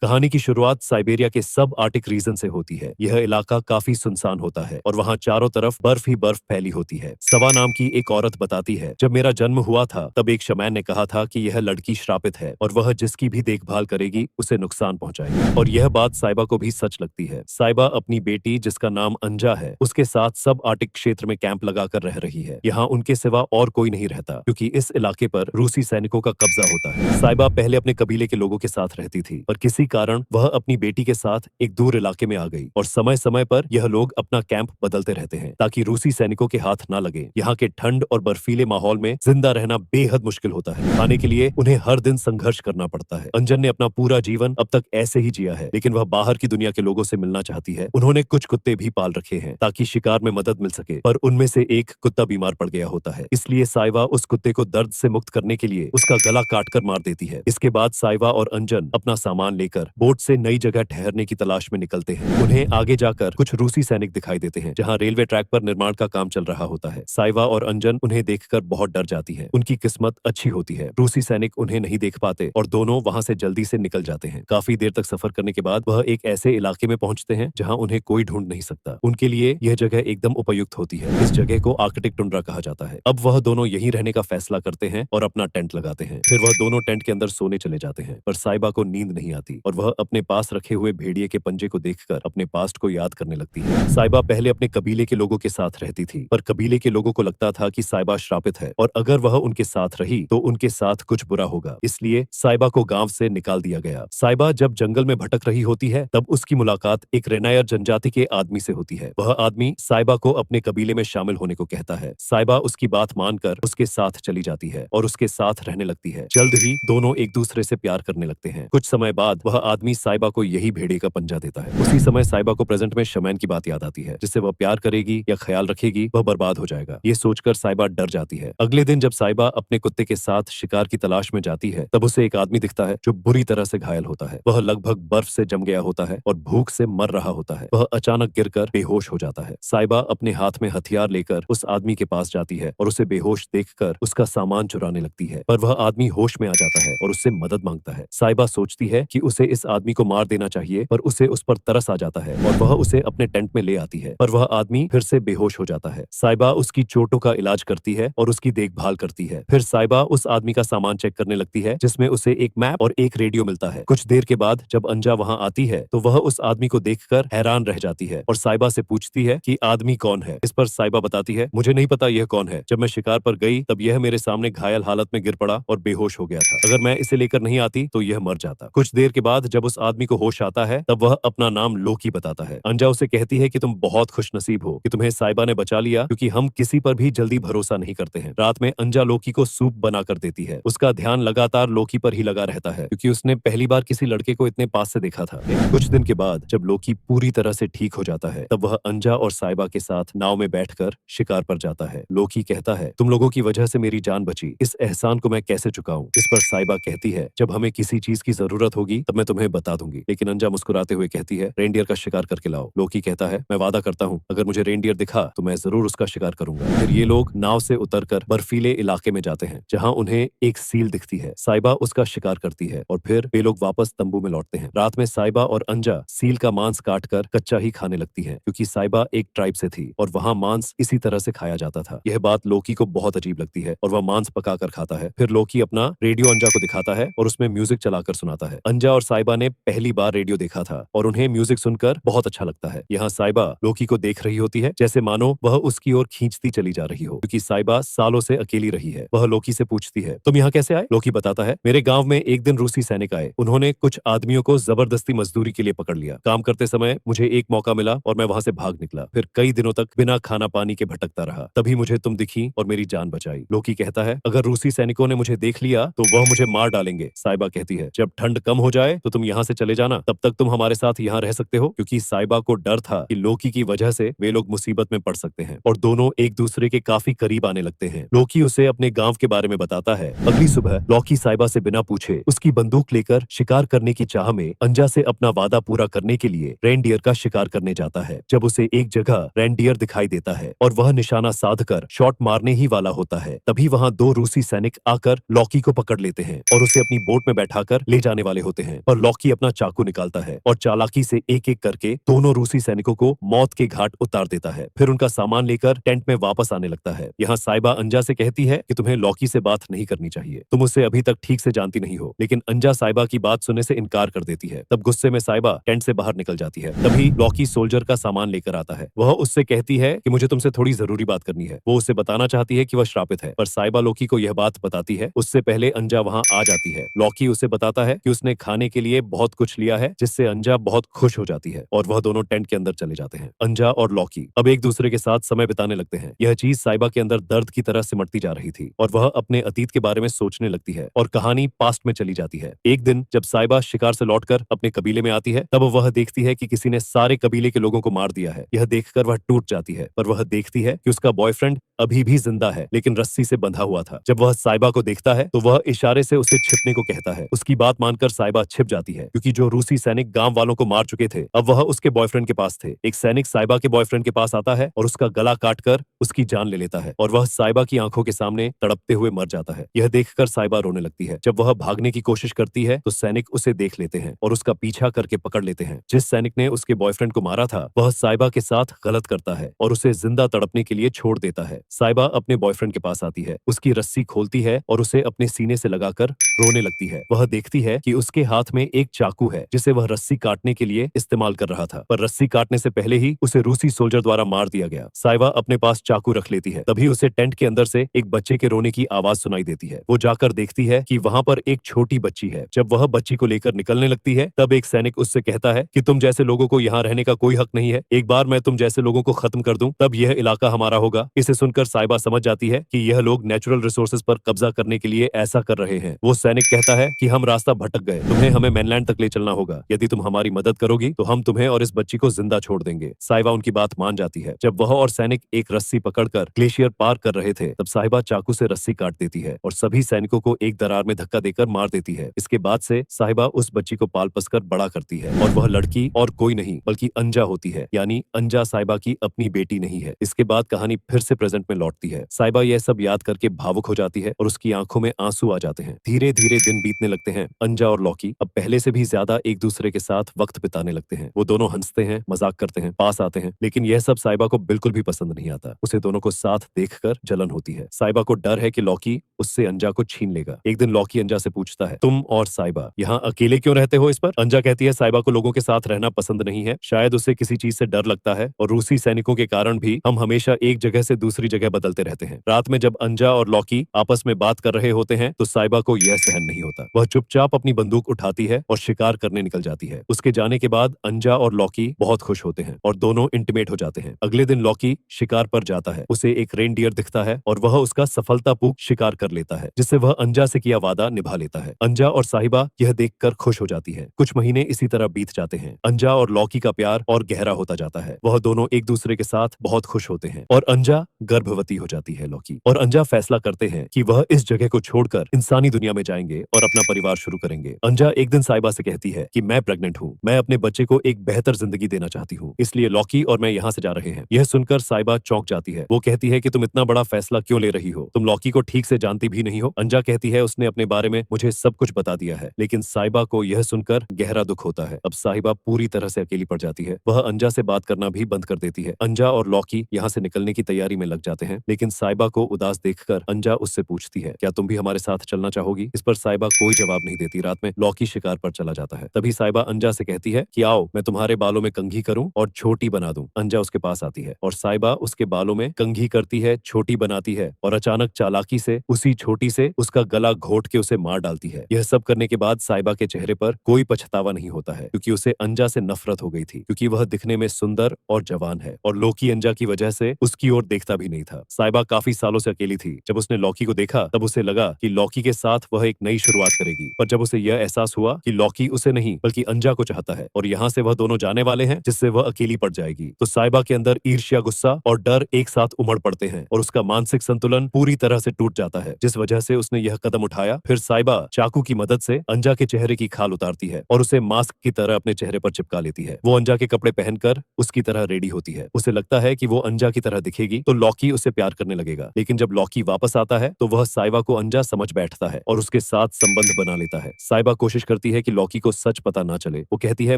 कहानी की शुरुआत साइबेरिया के सब आर्टिक रीजन से होती है। यह इलाका काफी सुनसान होता है और वहाँ चारों तरफ बर्फ ही बर्फ फैली होती है। सवा नाम की एक औरत बताती है, जब मेरा जन्म हुआ था तब एक शमैन ने कहा था कि यह लड़की श्रापित है और वह जिसकी भी देखभाल करेगी उसे नुकसान पहुंचाएगी। और यह बात साइबा को भी सच लगती है। साइबा अपनी बेटी जिसका नाम अंजा है उसके साथ सब आर्टिक क्षेत्र में कैंप लगाकर रह रही है। यहाँ उनके सिवा और कोई नहीं रहता क्योंकि इस इलाके पर रूसी सैनिकों का कब्जा होता है। साइबा पहले अपने कबीले के लोगों के साथ रहती थी पर किसी कारण वह अपनी बेटी के साथ एक दूर इलाके में आ गई और समय समय पर यह लोग अपना कैंप बदलते रहते हैं ताकि रूसी सैनिकों के हाथ ना लगे। यहाँ के ठंड और बर्फीले माहौल में जिंदा रहना बेहद मुश्किल होता है। खाने के लिए उन्हें हर दिन संघर्ष करना पड़ता है। अंजन ने अपना पूरा जीवन अब तक ऐसे ही जिया है, लेकिन वह बाहर की दुनिया के लोगों से मिलना चाहती है। उन्होंने कुछ कुत्ते भी पाल रखे हैं ताकि शिकार में मदद मिल सके, पर उनमें से एक कुत्ता बीमार पड़ गया होता है। इसलिए साइबा उस कुत्ते को दर्द से मुक्त करने के लिए उसका गला काटकर मार देती है। इसके बाद साइबा और अंजन अपना सामान लेकर बोट से नई जगह ठहरने की तलाश में निकलते हैं। उन्हें आगे जाकर कुछ रूसी सैनिक दिखाई देते हैं जहां रेलवे ट्रैक पर निर्माण का काम चल रहा होता है। साइबा और अंजन उन्हें देखकर बहुत डर जाती है। उनकी किस्मत अच्छी होती है, रूसी सैनिक उन्हें नहीं देख पाते और दोनों वहां से जल्दी से निकल जाते हैं। काफी देर तक सफर करने के बाद वह एक ऐसे इलाके में पहुंचते हैं जहां उन्हें कोई ढूंढ नहीं सकता। उनके लिए यह जगह एकदम उपयुक्त होती है। इस जगह को आर्कटिक टुंड्रा कहा जाता है। अब वह दोनों यहीं रहने का फैसला करते हैं और अपना टेंट लगाते हैं। फिर वह दोनों टेंट के अंदर सोने चले जाते हैं, पर साइबा को नींद नहीं आती और वह अपने पास रखे हुए भेड़िए के पंजे को देखकर अपने पास्ट को याद करने लगती है। साइबा पहले अपने कबीले के लोगों के साथ रहती थी, पर कबीले के लोगों को लगता था कि साइबा श्रापित है और अगर वह उनके साथ रही तो उनके साथ कुछ बुरा होगा। इसलिए साइबा को गांव से निकाल दिया गया। साइबा जब जंगल में भटक रही होती है तब उसकी मुलाकात एक रेनायर जनजाति के आदमी से होती है। वह आदमी साइबा को अपने कबीले में शामिल होने को कहता है। साइबा उसकी बात मानकर उसके साथ चली जाती है और उसके साथ रहने लगती है। जल्द ही दोनों एक दूसरे से प्यार करने लगते हैं। कुछ समय बाद वह आदमी साइबा को यही भेड़िए का पंजा देता है। उसी समय साइबा को प्रेजेंट में शमैन की बात याद आती है, जिससे वह प्यार करेगी या ख्याल रखेगी वह बर्बाद हो जाएगा। ये सोचकर साइबा डर जाती है। अगले दिन जब साइबा अपने कुत्ते के साथ शिकार की तलाश में जाती है तब उसे एक आदमी दिखता है जो बुरी तरह से घायल होता है। वह लगभग बर्फ से जम गया होता है और भूख से मर रहा होता है। वह अचानक गिरकर बेहोश हो जाता है। साइबा अपने हाथ में हथियार लेकर उस आदमी के पास जाती है और उसे बेहोश देखकर उसका सामान चुराने लगती है, पर वह आदमी होश में आ जाता है और उससे मदद मांगता है। साइबा सोचती है कि उसे इस आदमी को मार देना चाहिए, पर उसे उस पर तरस आ जाता है और वह उसे अपने टेंट में ले आती है, पर वह आदमी फिर से बेहोश हो जाता है। साइबा उसकी चोटों का इलाज करती है और उसकी देखभाल करती है। फिर साइबा उस आदमी का सामान चेक करने लगती है, जिसमें उसे एक मैप और एक रेडियो मिलता है। कुछ देर के बाद जब अंजा वहां आती है तो वह उस आदमी को देखकर हैरान रह जाती है और साइबा से पूछती है कि आदमी कौन है। इस पर साइबा बताती है, मुझे नहीं पता यह कौन है। जब मैं शिकार पर गई तब यह मेरे सामने घायल हालत में गिर पड़ा और बेहोश हो गया था। अगर मैं इसे लेकर नहीं आती तो यह मर जाता। कुछ देर के बाद जब उस आदमी को होश आता है तब वह अपना नाम लोकी बताता है। अंजा उसे कहती है कि तुम बहुत खुशनसीब हो कि तुम्हें साइबा ने बचा लिया, क्योंकि हम किसी पर भी जल्दी भरोसा नहीं करते हैं। रात में अंजा लोकी को सूप बनाकर देती है। उसका ध्यान लगातार लोकी पर ही लगा रहता है क्योंकि उसने पहली बार किसी लड़के को इतने पास से देखा था। कुछ दिन के बाद जब लोकी पूरी तरह से ठीक हो जाता है तब वह अंजा और साइबा के साथ नाव में बैठकर शिकार पर जाता है। लोकी कहता है, तुम लोगों की वजह से मेरी जान बची, इस एहसान को मैं कैसे चुकाऊं। इस पर साइबा कहती है, जब हमें किसी चीज की जरूरत होगी तब मैं तुम्हें बता दूंगी। लेकिन अंजा मुस्कुराते हुए कहती है, रेनडियर का शिकार करके लाओ। लोकी कहता है, मैं वादा करता हूँ अगर मुझे रेनडियर दिखा तो मैं जरूर उसका शिकार करूंगा। फिर ये लोग नाव से उतरकर बर्फीले इलाके में जाते हैं जहाँ उन्हें एक सील दिखती है। साइबा उसका शिकार करती है और फिर वे लोग वापस तंबू में लौटते हैं। रात में साइबा और अंजा सील का मांस काटकर कच्चा ही खाने लगती है क्योंकि साइबा एक ट्राइब से थी और वहाँ मांस इसी तरह से खाया जाता था। यह बात लोकी को बहुत अजीब लगती है और वह मांस पकाकर खाता है। फिर लोकी अपना रेडियो अंजा को दिखाता है और उसमें म्यूजिक चलाकर सुनाता है। अंजा और साइबा ने पहली बार रेडियो देखा था और उन्हें म्यूजिक सुनकर बहुत अच्छा लगता है। यहाँ साइबा लोकी को देख रही होती है जैसे मानो वह उसकी ओर खींचती चली जा रही हो, क्योंकि साइबा सालों से अकेली रही है। वह लोकी से पूछती है, तुम यहाँ कैसे आए? लोकी बताता है, मेरे गांव में एक दिन रूसी सैनिक आए। उन्होंने कुछ आदमियों को जबरदस्ती मजदूरी के लिए पकड़ लिया। काम करते समय मुझे एक मौका मिला और मैं वहां से भाग निकला। फिर कई दिनों तक बिना खाना पानी के भटकता रहा। तभी मुझे तुम दिखी और मेरी जान बचाई। लोकी कहता है, अगर रूसी सैनिकों ने मुझे देख लिया तो वह मुझे मार डालेंगे। साइबा कहती है, जब ठंड कम हो जाए तो तुम यहाँ से चले जाना, तब तक तुम हमारे साथ यहाँ रह सकते हो। क्योंकि साइबा को डर था कि लोकी की वजह से वे लोग मुसीबत में पड़ सकते हैं और दोनों एक दूसरे के काफी करीब आने लगते हैं। लोकी उसे अपने गांव के बारे में बताता है। अगली सुबह लोकी साइबा से बिना पूछे उसकी बंदूक लेकर शिकार करने की चाह में अंजा से अपना वादा पूरा करने के लिए रेनडियर का शिकार करने जाता है। जब उसे एक जगह रेनडियर दिखाई देता है और वह निशाना साधकर शॉट मारने ही वाला होता है, तभी वहां दो रूसी सैनिक आकर लॉकी को पकड़ लेते हैं और उसे अपनी बोट में बैठाकर ले जाने वाले होते हैं। और लॉकी अपना चाकू निकालता है और चालाकी से एक एक करके दोनों रूसी सैनिकों को मौत के घाट उतार देता है। फिर उनका सामान लेकर टेंट में वापस आने लगता है। यहाँ साइबा अंजा से कहती है कि तुम्हें लॉकी से बात नहीं करनी चाहिए, तुम उसे अभी तक ठीक से जानती नहीं हो। लेकिन अंजा साइबा की बात सुनने से इनकार कर देती है। तब गुस्से में साइबा टेंट से बाहर निकल जाती है। तभी लॉकी सोल्जर का सामान लेकर आता है। वह उससे कहती है कि मुझे तुमसे थोड़ी जरूरी बात करनी है। वो उसे बताना चाहती है कि वह श्रापित है, पर साइबा लॉकी को यह बात बताती है। उससे पहले अंजा वहाँ आ जाती है। लॉकी उसे बताता है कि उसने खाने के लिए बहुत कुछ लिया है, जिससे अंजा बहुत खुश हो जाती है और वह दोनों टेंट के अंदर चले जाते हैं। अंजा और लॉकी अब एक दूसरे के साथ समय बिताने लगते हैं। यह चीज साइबा के अंदर दर्द की तरह सिमटती जा रही थी और वह अपने अतीत के बारे में सोचने लगती है और कहानी पास्ट में चली जाती है। एक दिन जब साइबा शिकार से लौटकर अपने कबीले में आती है, तब वह देखती है कि किसी ने सारे कबीले के लोगों को मार दिया है। यह देखकर वह टूट जाती है, पर वह देखती है कि उसका बॉयफ्रेंड अभी भी जिंदा है, लेकिन रस्सी से बंधा हुआ था। जब वह साइबा को देखता है तो वह इशारे से उसे छिपने को कहता है। उसकी बात मानकर साइबा छिप जाती है, क्योंकि जो रूसी सैनिक गांव वालों को मार चुके थे अब वह उसके बॉयफ्रेंड के पास थे। एक सैनिक साइबा के बॉयफ्रेंड के पास आता है और उसका गला काटकर उसकी जान ले लेता है और वह साइबा की आंखों के सामने तड़पते हुए मर जाता है। यह देखकर साइबा रोने लगती है। जब वह भागने की कोशिश करती है तो सैनिक उसे देख लेते हैं और उसका पीछा करके पकड़ लेते हैं। जिस सैनिक ने उसके बॉयफ्रेंड को मारा था वह साइबा के साथ गलत करता है और उसे जिंदा तड़पने के लिए छोड़ देता है। साइबा अपने बॉयफ्रेंड के पास आती है, उसकी रस्सी खोलती है और उसे अपने सीने से लगाकर रोने लगती है। वह देखती है कि उसके हाथ में एक चाकू है जिसे वह रस्सी काटने के लिए इस्तेमाल कर रहा था, पर रस्सी काटने से पहले ही उसे रूसी सोल्जर द्वारा मार दिया गया। साइबा अपने पास चाकू रख लेती है। तभी उसे टेंट के अंदर से एक बच्चे के रोने की आवाज सुनाई देती है। वो जाकर देखती है कि वहाँ पर एक छोटी बच्ची है। जब वह बच्ची को लेकर निकलने लगती है तब एक सैनिक उससे कहता है कि तुम जैसे लोगों को यहाँ रहने का कोई हक नहीं है। एक बार मैं तुम जैसे लोगों को खत्म कर दूं तब यह इलाका हमारा होगा। इसे सुनकर साइबा समझ जाती है कि यह लोग नेचुरल रिसोर्सेज पर कब्जा करने के लिए ऐसा कर रहे हैं। वो सैनिक कहता है कि हम रास्ता भटक गए, तुम्हें हमें मेनलैंड तक ले चलना होगा। यदि तुम हमारी मदद करोगी तो हम तुम्हें और इस बच्ची को जिंदा छोड़ देंगे। साइबा उनकी बात मान जाती है। जब वह और सैनिक एक रस्सी पकड़कर ग्लेशियर पार कर रहे थे तब साहिबा चाकू से रस्सी काट देती है और सभी सैनिकों को एक दरार में धक्का देकर मार देती है। इसके बाद से साहिबा उस बच्ची को पाल पसकर बड़ा करती है और वह लड़की और कोई नहीं बल्कि अंजा होती है, यानी अंजा साहिबा की अपनी बेटी नहीं है। इसके बाद कहानी फिर से प्रेजेंट में लौटती है। साहिबा यह सब याद करके भावुक हो जाती है और उसकी आंखों में आंसू आ जाते हैं। धीरे धीरे दिन बीतने लगते हैं। अंजा और लॉकी अब पहले से भी ज्यादा एक दूसरे के साथ वक्त बिताने लगते हैं। वो दोनों हंसते हैं, मजाक करते हैं, पास आते हैं, लेकिन यह सब साहिबा को बिल्कुल भी पसंद नहीं आता। उसे दोनों को साथ देखकर जलन होती है। साहिबा को डर है कि लॉकी उससे अंजा को छीन लेगा। एक दिन लॉकी अंजा से पूछता है, तुम और साहिबा यहाँ अकेले क्यों रहते हो? इस पर अंजा कहती है साहिबा को लोगों के साथ रहना पसंद नहीं है, शायद उसे किसी चीज से डर लगता है और रूसी सैनिकों के कारण भी हम हमेशा एक जगह से दूसरी जगह बदलते रहते हैं। रात में जब अंजा और लॉकी आपस में बात कर रहे होते हैं तो साहिबा को यह सहन नहीं होता। वह चुपचाप अपनी बंदूक उठाती है और शिकार करने निकल जाती है। उसके जाने के बाद अंजा और लॉकी बहुत खुश होते हैं और दोनों इंटीमेट हो जाते हैं। अगले दिन लॉकी शिकार पर जाता है। उसे एक रेनडियर दिखता है और वह उसका सफलतापूर्वक शिकार कर लेता है, जिससे वह अंजा से किया वादा निभा लेता है। अंजा और साहिबा यह देखकर खुश हो जाती है। कुछ महीने इसी तरह बीत जाते हैं। अंजा और लॉकी का प्यार और गहरा होता जाता है। वह दोनों एक दूसरे के साथ बहुत खुश होते हैं और अंजा गर्भवती हो जाती है। लॉकी और अंजा फैसला करते हैं कि वह इस जगह को छोड़कर इंसानी दुनिया में जाएंगे और अपना परिवार शुरू करेंगे। अंजा एक दिन साहिबा से कहती है कि मैं प्रेग्नेंट हूँ, मैं अपने बच्चे को एक बेहतर जिंदगी देना चाहती हूँ, इसलिए लॉकी और मैं यहाँ से जा रहे हैं। यह सुनकर साहिबा चौंक जाती है। वो कहती है कि तुम इतना बड़ा फैसला क्यों ले रही हो? तुम लॉकी को ठीक से जानती भी नहीं हो। अंजा कहती है उसने अपने बारे में मुझे सब कुछ बता दिया है, लेकिन साहिबा को यह सुनकर गहरा दुख होता है। अब साहिबा पूरी तरह से अकेली पड़ जाती है। वह अंजा से बात करना भी बंद कर देती है। अंजा और लॉकी यहाँ से निकलने की तैयारी में लग जाते हैं, लेकिन साहिबा को उदास देखकर अंजा उससे पूछती है, क्या तुम भी हमारे साथ चलना चाहोगी? इस पर साहिबा कोई जवाब नहीं देती। रात में लॉकी शिकार पर चला जाता है। तभी साहिबा अंजा से कहती है कि आओ मैं तुम्हारे बालों में कंघी करूं और छोटी बना दूं। अंजा उसके पास आती है और साहिबा उसके बालों में कंघी करती है, छोटी बनाती है और अचानक चालाकी से उसी छोटी से उसका गला घोट के उसे मार डालती है। यह सब करने के बाद साहिबा के चेहरे पर कोई पछतावा नहीं होता है, क्योंकि उसे अंजा से नफरत हो गई थी, क्योंकि वह दिखने में सुंदर और जवान है और लॉकी अंजा की वजह से उसकी ओर देखता भी नहीं था। साहिबा काफी सालों से अकेली थी। जब उसने लॉकी को देखा तब उसे लगा कि लॉकी के साथ वह एक नई शुरुआत करेगी, पर जब उसे यह एहसास हुआ कि लॉकी उसे नहीं बल्कि अंजा को चाहता है और यहाँ से वह दोनों जाने वाले हैं, जिससे वह अकेली पड़ जाएगी, तो साहिबा के अंदर ईर्ष्या, गुस्सा और डर एक साथ उमड़ पड़ते हैं और उसका मानसिक संतुलन पूरी तरह से टूट जाता है, जिस वजह से उसने यह कदम उठाया। फिर साहिबा चाकू की मदद से अंजा के चेहरे की खाल उतारती है और उसे मास्क की तरह अपने चेहरे पर चिपका लेती है। वो अंजा के कपड़े पहनकर उसकी तरह रेडी होती है। उसे लगता है कि वो अंजा की तरह दिखेगी तो लॉकी तभी उसे प्यार करने लगेगा। लेकिन जब लॉकी वापस आता है तो वह साइबा को अंजा समझ बैठता है और उसके साथ संबंध बना लेता है। साइबा कोशिश करती है कि लॉकी को सच पता ना चले। वो कहती है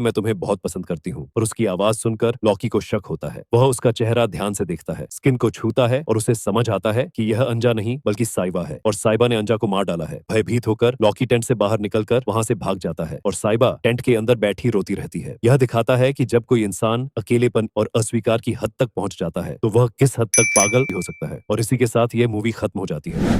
मैं तुम्हें बहुत पसंद करती हूँ, और उसकी आवाज सुनकर लॉकी को शक होता है। वह उसका चेहरा ध्यान से देखता है, स्किन को छूता है और उसे समझ आता है कि यह अंजा नहीं बल्कि साइबा है, और साइबा ने अंजा को मार डाला है। भयभीत होकर लॉकी टेंट से बाहर निकलकर वहां से भाग जाता है और साइबा टेंट के अंदर बैठी रोती रहती है। यह दिखाता है कि जब कोई इंसान अकेलेपन और अस्वीकार की हद तक पहुंच जाता है तो वह किस हद तक पागल हो सकता है। और इसी के साथ यह मूवी खत्म हो जाती है।